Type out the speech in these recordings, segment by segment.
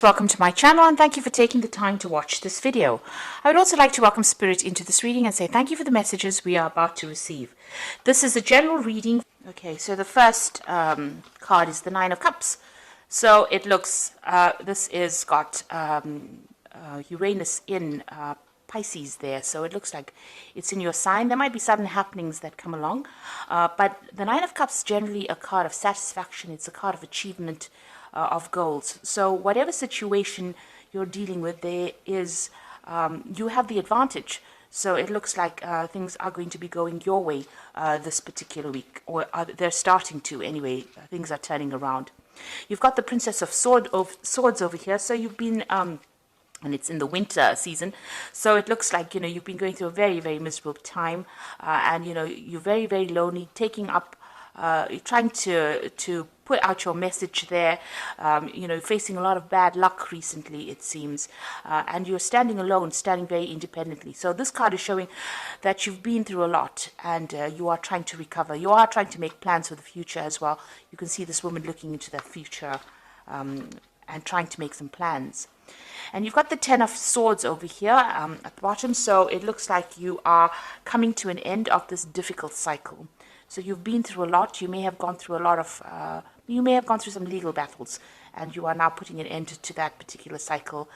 Welcome to my channel and thank you for taking the time to watch this video. I would also like to welcome Spirit into this reading and say thank you for the messages we are about to receive. This is a general reading. Okay, so the first card is the Nine of Cups. So it looks, this is got Uranus in Pisces there, so it looks like it's in your sign. There might be sudden happenings that come along, but the Nine of Cups is generally a card of satisfaction. It's a card of achievement, of goals. So whatever situation you're dealing with, there is you have the advantage. So it looks like things are going to be going your way this particular week, or they're starting to anyway. Things are turning around. You've got the Princess of Swords over here. So you've been and it's in the winter season, so it looks like you've been going through a very, very miserable time, and you're very, very lonely, taking up you're trying to put out your message there, facing a lot of bad luck recently, it seems, and you're standing alone, standing very independently. So this card is showing that you've been through a lot, and you are trying to recover. You are trying to make plans for the future as well. You can see this woman looking into the future and trying to make some plans. And you've got the Ten of Swords over here at the bottom, so it looks like you are coming to an end of this difficult cycle. So you've been through a lot. You may have gone through a lot of, you may have gone through some legal battles, and you are now putting an end to that particular cycle.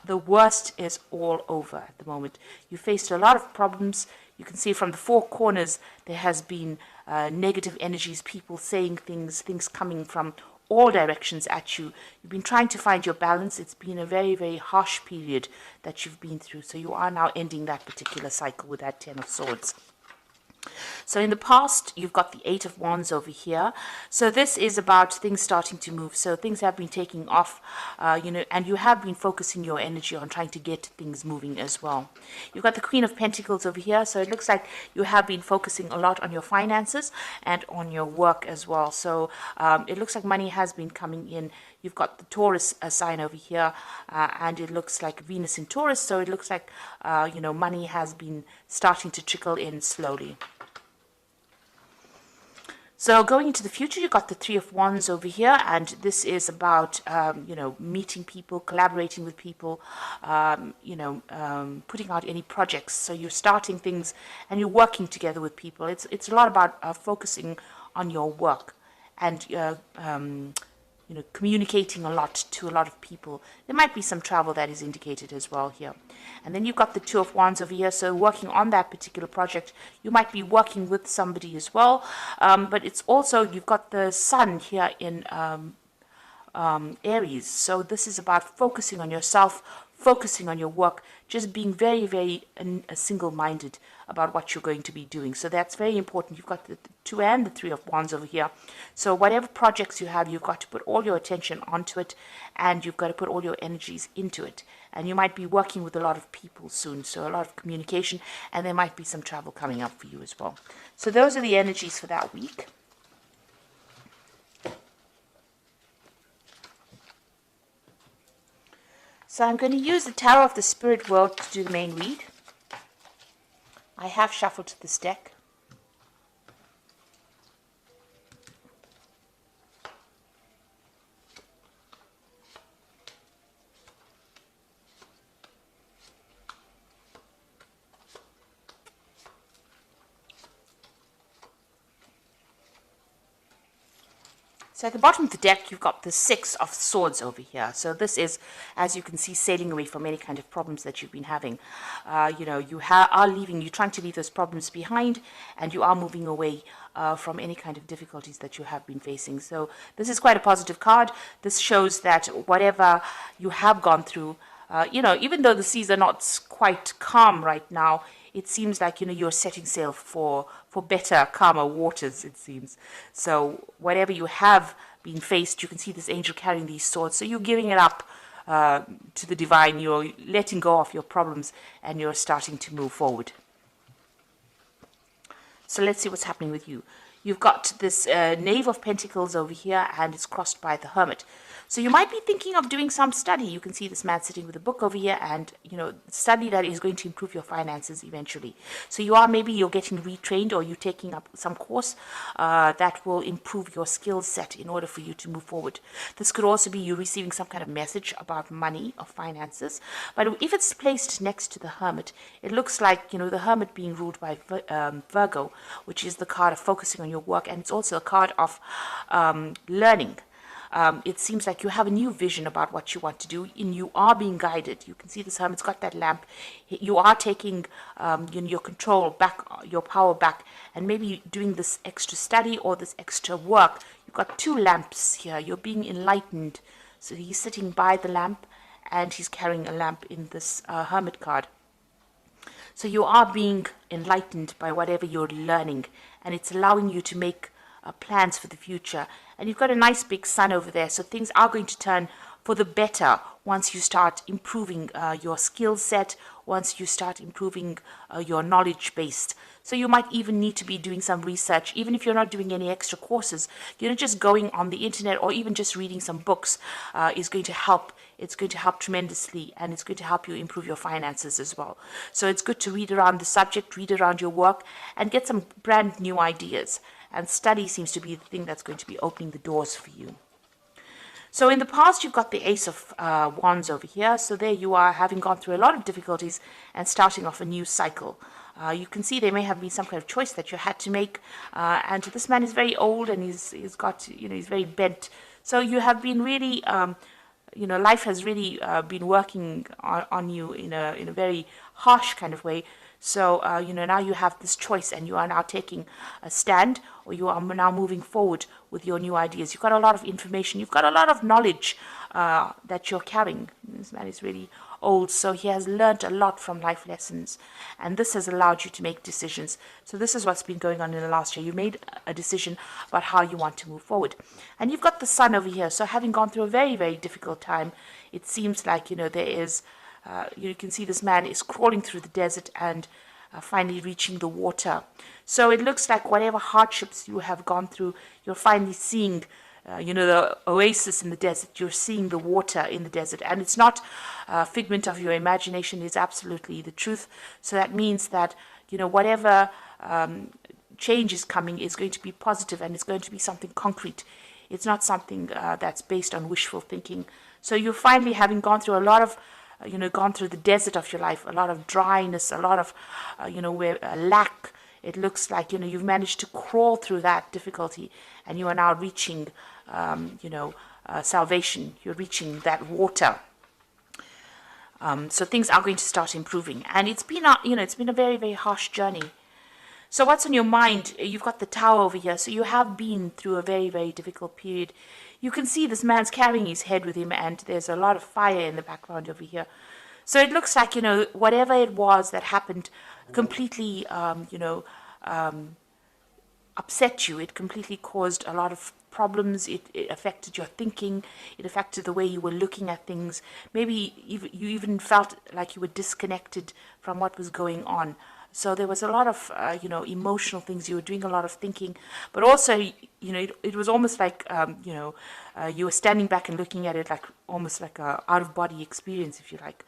The worst is all over at the moment. You faced a lot of problems. You can see from the four corners there has been negative energies, people saying things coming from all directions at you. You've been trying to find your balance. It's been a very, very harsh period that you've been through. So you are now ending that particular cycle with that Ten of Swords. So in the past, you've got the Eight of Wands over here. So this is about things starting to move. So things have been taking off, and you have been focusing your energy on trying to get things moving as well. You've got the Queen of Pentacles over here. So it looks like you have been focusing a lot on your finances and on your work as well. So it looks like money has been coming in. You've got the Taurus sign over here, and it looks like Venus in Taurus. So it looks like, money has been starting to trickle in slowly. So going into the future, you've got the Three of Wands over here, and this is about, meeting people, collaborating with people, putting out any projects. So you're starting things and you're working together with people. It's a lot about focusing on your work and communicating a lot to a lot of people. There might be some travel that is indicated as well here. And then you've got the Two of Wands over here. So working on that particular project, you might be working with somebody as well. But it's also, you've got the Sun here in Aries. So this is about focusing on yourself, focusing on your work, just being very, very single-minded about what you're going to be doing. So that's very important. You've got the Two and the Three of Wands over here. So whatever projects you have, you've got to put all your attention onto it, and you've got to put all your energies into it. And you might be working with a lot of people soon, so a lot of communication, and there might be some travel coming up for you as well. So those are the energies for that week. So I'm going to use the Tarot of the Spirit World to do the main read. I have shuffled this deck. So at the bottom of the deck, you've got the Six of Swords over here. So this is, as you can see, sailing away from any kind of problems that you've been having. You are leaving, you're trying to leave those problems behind, and you are moving away from any kind of difficulties that you have been facing. So this is quite a positive card. This shows that whatever you have gone through, even though the seas are not quite calm right now, it seems like, you're setting sail for better, calmer waters, it seems. So whatever you have been faced, you can see this angel carrying these swords. So you're giving it up to the divine. You're letting go of your problems, and you're starting to move forward. So let's see what's happening with you. You've got this Knave of Pentacles over here, and it's crossed by the Hermit. So you might be thinking of doing some study. You can see this man sitting with a book over here, and study that is going to improve your finances eventually. So you're getting retrained, or you're taking up some course that will improve your skill set in order for you to move forward. This could also be you receiving some kind of message about money or finances. But if it's placed next to the Hermit, it looks like the Hermit being ruled by Virgo, which is the card of focusing on your work, and it's also a card of learning. It seems like you have a new vision about what you want to do, and you are being guided. You can see this Hermit's got that lamp. You are taking your control back, your power back, and maybe doing this extra study or this extra work. You've got two lamps here. You're being enlightened. So he's sitting by the lamp, and he's carrying a lamp in this Hermit card. So you are being enlightened by whatever you're learning, and it's allowing you to make plans for the future. And you've got a nice big sun over there, so things are going to turn for the better once you start improving your skill set, once you start improving your knowledge base. So you might even need to be doing some research, even if you're not doing any extra courses. Just going on the internet or even just reading some books is going to help. It's going to help tremendously, and it's going to help you improve your finances as well. So it's good to read around the subject, read around your work, and get some brand new ideas. And study seems to be the thing that's going to be opening the doors for you. So in the past, you've got the Ace of Wands over here. So there you are, having gone through a lot of difficulties and starting off a new cycle. You can see there may have been some kind of choice that you had to make. And this man is very old, and he's very bent. So you have been really, life has really been working on you in a very harsh kind of way. So, now you have this choice, and you are now taking a stand, or you are now moving forward with your new ideas. You've got a lot of information. You've got a lot of knowledge that you're carrying. This man is really old, so he has learned a lot from life lessons, and this has allowed you to make decisions. So this is what's been going on in the last year. You made a decision about how you want to move forward. And you've got the sun over here. So having gone through a very, very difficult time, it seems like, there is... you can see this man is crawling through the desert and finally reaching the water. So it looks like whatever hardships you have gone through, you're finally seeing, the oasis in the desert. You're seeing the water in the desert. And it's not a figment of your imagination. It's absolutely the truth. So that means that, whatever change is coming is going to be positive, and it's going to be something concrete. It's not something that's based on wishful thinking. So you're finally, having gone through a lot of gone through the desert of your life, a lot of dryness, a lot of, where lack. It looks like, you've managed to crawl through that difficulty, and you are now reaching, salvation. You're reaching that water. So things are going to start improving, and it's been a very, very harsh journey. So what's on your mind? You've got the Tower over here. So you have been through a very, very difficult period. You can see this man's carrying his head with him, and there's a lot of fire in the background over here. So it looks like, whatever it was that happened completely, upset you. It completely caused a lot of problems. It affected your thinking. It affected the way you were looking at things. Maybe you even felt like you were disconnected from what was going on. So there was a lot of, emotional things. You were doing a lot of thinking, but also, it was almost like, you were standing back and looking at it like almost like a out-of-body experience, if you like.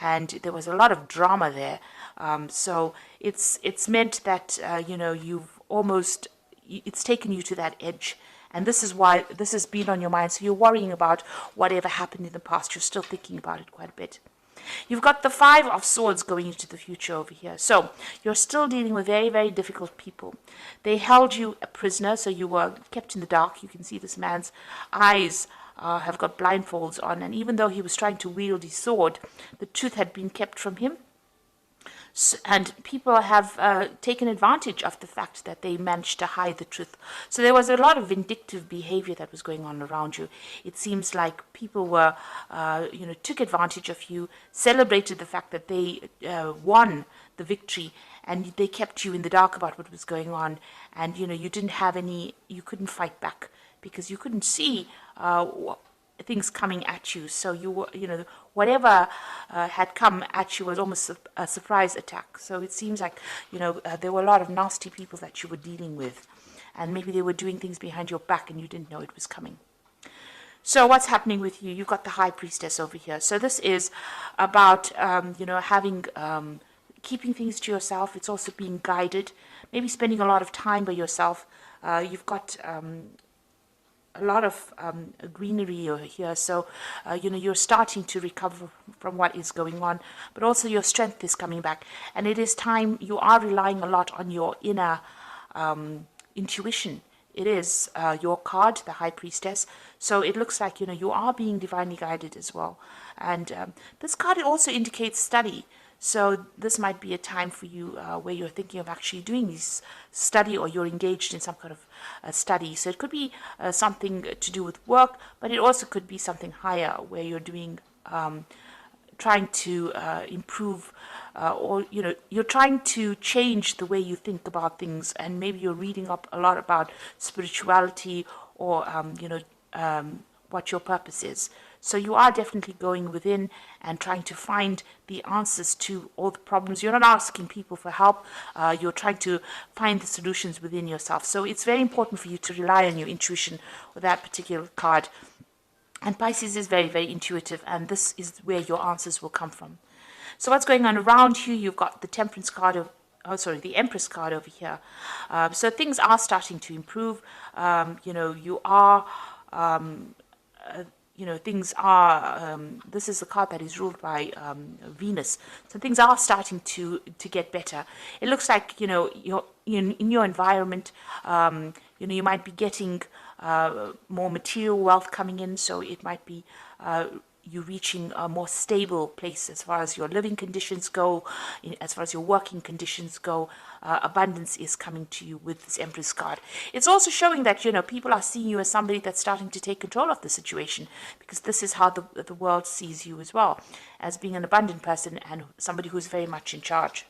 And there was a lot of drama there. So it's meant that, it's taken you to that edge. And this is why this has been on your mind. So you're worrying about whatever happened in the past. You're still thinking about it quite a bit. You've got the Five of Swords going into the future over here. So you're still dealing with very, very difficult people. They held you a prisoner, so you were kept in the dark. You can see this man's eyes have got blindfolds on. And even though he was trying to wield his sword, the truth had been kept from him. And people have taken advantage of the fact that they managed to hide the truth. So there was a lot of vindictive behavior that was going on around you. It seems like people were, took advantage of you, celebrated the fact that they won the victory, and they kept you in the dark about what was going on. And, you couldn't fight back because you couldn't see things coming at you. So you were, whatever had come at you was almost a surprise attack. So it seems like, there were a lot of nasty people that you were dealing with, and maybe they were doing things behind your back and you didn't know it was coming. So what's happening with you? You've got the High Priestess over here. So this is about, having, keeping things to yourself. It's also being guided, maybe spending a lot of time by yourself. You've got a lot of greenery over here, so you're starting to recover from what is going on, but also your strength is coming back, and it is time. You are relying a lot on your inner intuition. It is your card, the High Priestess, so it looks like you are being divinely guided as well. And this card, it also indicates study. So this might be a time for you where you're thinking of actually doing this study, or you're engaged in some kind of study. So it could be something to do with work, but it also could be something higher where you're doing, trying to improve, or you're trying to change the way you think about things, and maybe you're reading up a lot about spirituality, or what your purpose is. So you are definitely going within and trying to find the answers to all the problems. You're not asking people for help. You're trying to find the solutions within yourself. So it's very important for you to rely on your intuition with that particular card. And Pisces is very, very intuitive, and this is where your answers will come from. So what's going on around you? You've got the Temperance card the Empress card over here. So things are starting to improve. You are... things are, this is the card that is ruled by Venus. So things are starting to get better. It looks like, you're in your environment, you might be getting more material wealth coming in. So it might be you reaching a more stable place as far as your living conditions go, as far as your working conditions go. Abundance is coming to you with this Empress card. It's also showing that, people are seeing you as somebody that's starting to take control of the situation, because this is how the world sees you as well, as being an abundant person and somebody who's very much in charge.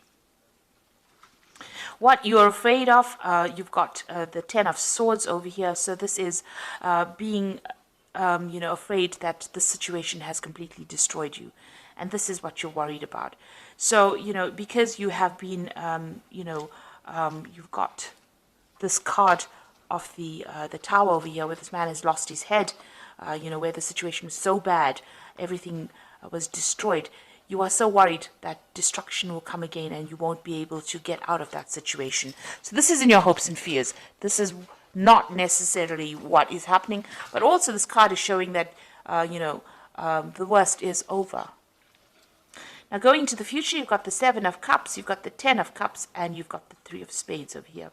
What you're afraid of, you've got the Ten of Swords over here. So this is being afraid that the situation has completely destroyed you, and this is what you're worried about. So because you have been you've got this card of the Tower over here, where this man has lost his head, where the situation was so bad, everything was destroyed. You are so worried that destruction will come again and you won't be able to get out of that situation. So this is in your hopes and fears. This is not necessarily what is happening, but also this card is showing that the worst is over. Now going to the future, you've got the Seven of Cups, you've got the Ten of Cups, and you've got the Three of Spades over here.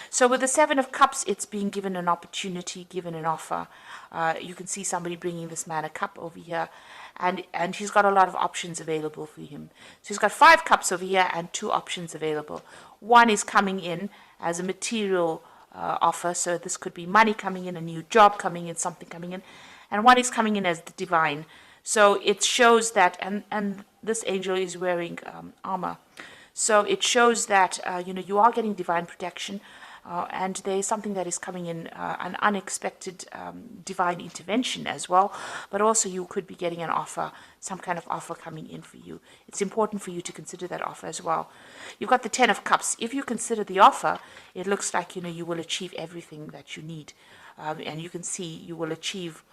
So with the Seven of Cups, it's being given an opportunity, given an offer. You can see somebody bringing this man a cup over here, and he's got a lot of options available for him. So he's got 5 cups over here and 2 options available. One is coming in as a material offer, so this could be money coming in, a new job coming in, something coming in, and one is coming in as the divine. So it shows that, and this angel is wearing armor, so it shows that you are getting divine protection, and there is something that is coming in, an unexpected divine intervention as well, but also you could be getting an offer, some kind of offer coming in for you. It's important for you to consider that offer as well. You've got the Ten of Cups. If you consider the offer, it looks like you will achieve everything that you need, and you can see you will achieve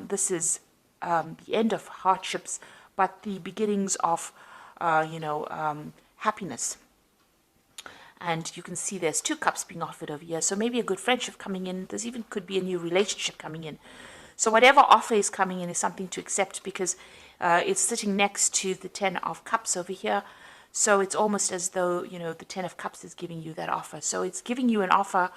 this is the end of hardships, but the beginnings of happiness. And you can see there's 2 cups being offered over here. So maybe a good friendship coming in. There's even could be a new relationship coming in. So whatever offer is coming in is something to accept, because it's sitting next to the Ten of Cups over here. So it's almost as though, the Ten of Cups is giving you that offer. So it's giving you an offer,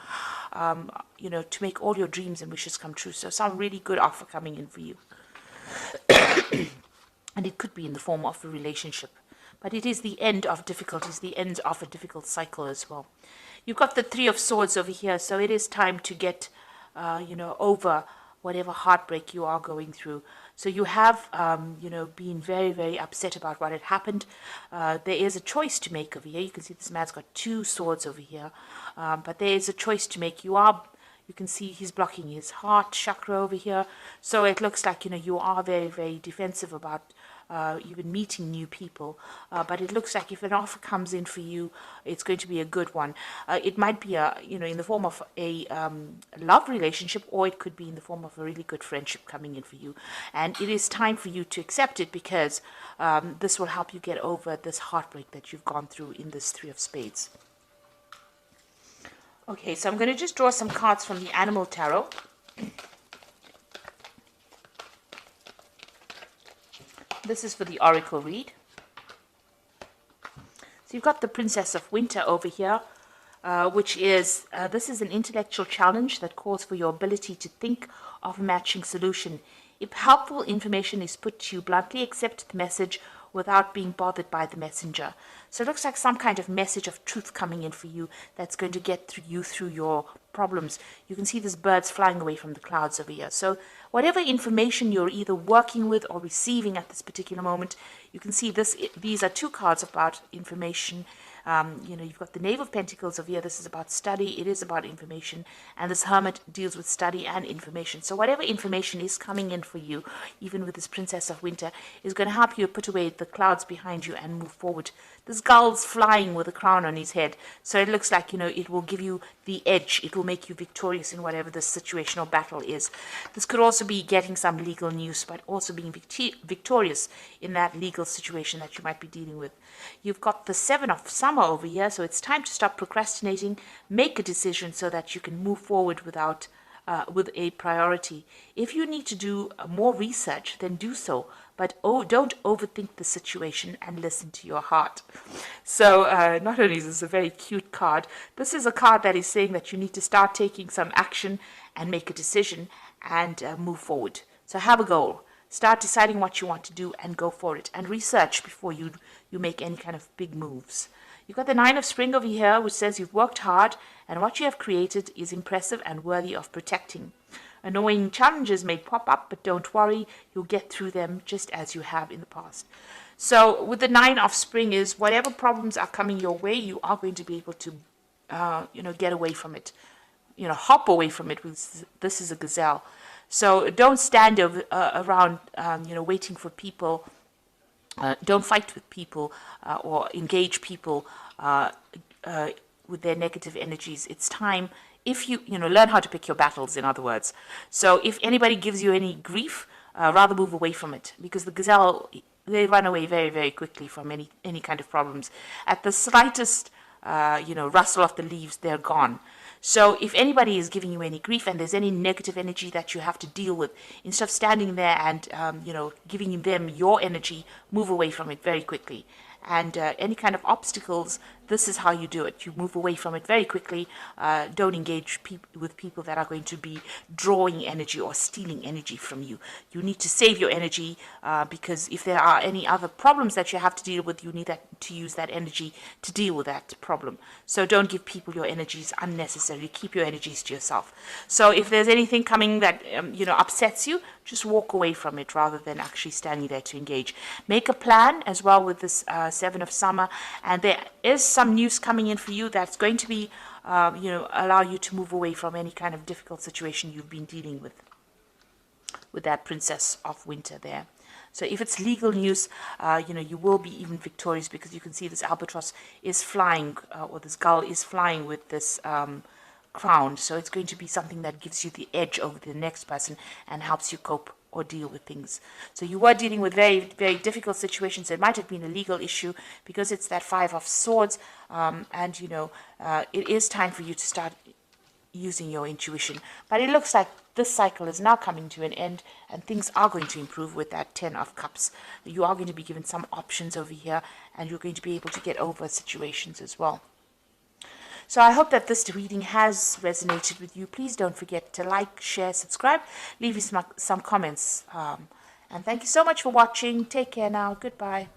to make all your dreams and wishes come true. So some really good offer coming in for you. And it could be in the form of a relationship. But it is the end of difficulties, the end of a difficult cycle as well. You've got the Three of Swords over here, so it is time to get, over whatever heartbreak you are going through. So you have, been very, very upset about what had happened. There is a choice to make over here. You can see this man's got 2 swords over here, but there is a choice to make. You are You can see he's blocking his heart chakra over here. So it looks like, you are very, very defensive about even meeting new people. But it looks like if an offer comes in for you, it's going to be a good one. It might be in the form of a love relationship, or it could be in the form of a really good friendship coming in for you. And it is time for you to accept it, because this will help you get over this heartbreak that you've gone through in this Three of Spades. Okay, so I'm going to just draw some cards from the Animal Tarot. This is for the Oracle read. So you've got the Princess of Winter over here, which is, this is an intellectual challenge that calls for your ability to think of a matching solution. If helpful information is put to you bluntly, accept the message without being bothered by the messenger. So it looks like some kind of message of truth coming in for you that's going to get through your problems. You can see these birds flying away from the clouds over here. So whatever information you're either working with or receiving at this particular moment, you can see these are two cards about information. You've got the Knave of Pentacles over here. This is about study. It is about information. And this Hermit deals with study and information. So whatever information is coming in for you, even with this Princess of Winter, is going to help you put away the clouds behind you and move forward. This gull's flying with a crown on his head. So it looks like, it will give you the edge. It will make you victorious in whatever the situation or battle is. This could also be getting some legal news, but also being victorious in that legal situation that you might be dealing with. You've got the Seven of Summer over here, so it's time to stop procrastinating, make a decision so that you can move forward with a priority. If you need to do more research, then do so, but don't overthink the situation and listen to your heart. So not only is this a very cute card, this is a card that is saying that you need to start taking some action and make a decision and move forward. So have a goal. Start deciding what you want to do and go for it, and research before you make any kind of big moves. You've got the Nine of Spring over here, which says you've worked hard and what you have created is impressive and worthy of protecting. Annoying challenges may pop up, but don't worry, you'll get through them just as you have in the past. So with the Nine of Spring is whatever problems are coming your way, you are going to be able to get away from it, hop away from it. This is a gazelle. So don't stand around, waiting for people. Don't fight with people or engage people with their negative energies. It's time, if you learn how to pick your battles, in other words. So if anybody gives you any grief, rather move away from it, because the gazelle, they run away very, very quickly from any kind of problems. At the slightest, rustle of the leaves, they're gone. So if anybody is giving you any grief and there's any negative energy that you have to deal with, instead of standing there and, giving them your energy, move away from it very quickly. And any kind of obstacles, this is how you do it. You move away from it very quickly. Don't engage with people that are going to be drawing energy or stealing energy from you. You need to save your energy because if there are any other problems that you have to deal with, you need to use that energy to deal with that problem. So don't give people your energies unnecessarily. Keep your energies to yourself. So if there's anything coming that upsets you, just walk away from it rather than actually standing there to engage. Make a plan as well with this Seven of Summer, and there is some news coming in for you that's going to be, allow you to move away from any kind of difficult situation you've been dealing with that Princess of Winter there. So if it's legal news, you will be even victorious, because you can see this albatross is flying, or this gull is flying with this crown. So it's going to be something that gives you the edge over the next person and helps you cope or deal with things. So you were dealing with very, very difficult situations. It might have been a legal issue because it's that Five of Swords, and it is time for you to start using your intuition. But it looks like this cycle is now coming to an end and things are going to improve with that Ten of Cups. You are going to be given some options over here, and you're going to be able to get over situations as well. So I hope that this reading has resonated with you. Please don't forget to like, share, subscribe, leave me some comments. And thank you so much for watching. Take care now. Goodbye.